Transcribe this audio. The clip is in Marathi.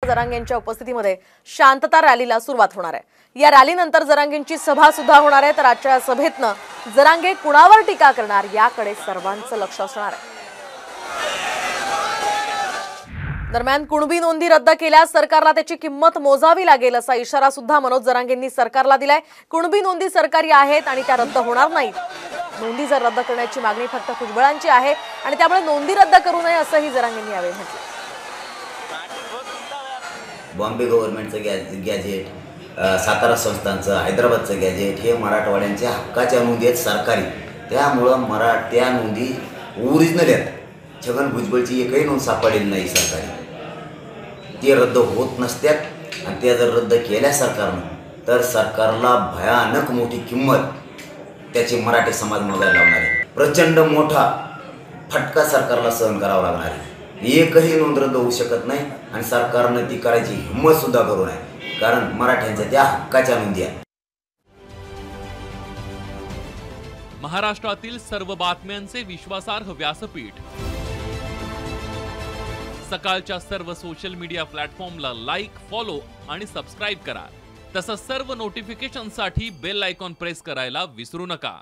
जरांगेंच्या उपस्थितीमध्ये शांतता रॅलीला सुरुवात होणार आहे। या रॅलीनंतर जरांगेंची सभा सुद्धा होणार आहे। तर आजच्या सभेतनं जरांगे कुणावर टीका करणार याकडे सर्वांचं लक्ष असणार आहे। दरम्यान कुणबी नोंदी रद्द केल्यास सरकारला त्याची किंमत मोजावी लागेल असा इशारा सुद्धा मनोज जरांगेंनी सरकारला दिलाय। कुणबी नोंदी सरकारी आहेत आणि त्या रद्द होणार नाहीत। नोंदी जर रद्द करण्याची मागणी फक्त भुजबळांची आहे आणि त्यामुळे नोंदी रद्द करू नये असंही जरांगेंनी यावेळी म्हटलं। बॉम्बे गव्हर्नमेंटचं गॅजेट, सातारा संस्थांचं, हैदराबादचं गॅजेट हे मराठवाड्यांच्या हक्काच्या नोंदी आहेत सरकारी। त्यामुळं त्या नोंदी ओरिजिनल आहेत। छगन भुजबळची एकही नोंद सापडलेली नाही सरकारी। ते रद्द होत नसत्यात आणि त्या जर रद्द केल्या सरकारनं तर सरकारला भयानक मोठी किंमत त्याची मराठी समाज मोजायला लावणार आहे। प्रचंड मोठा फटका सरकारला सहन करावा लागणार आहे। एकही नोंद रद्द होऊ शकत नाही आणि सरकारनं ती करायची हिंमत सुद्धा करू नये, कारण मराठ्यांच्या त्या हक्काच्या नोंदी आहेत। महाराष्ट्रातील सर्व बातम्यांचे विश्वासार्ह व्यासपीठ सकाळच्या सर्व सोशल मीडिया प्लॅटफॉर्मला लाईक, फॉलो आणि सबस्क्राईब करा। तसंच सर्व नोटिफिकेशनसाठी बेल आयकॉन प्रेस करायला विसरू नका।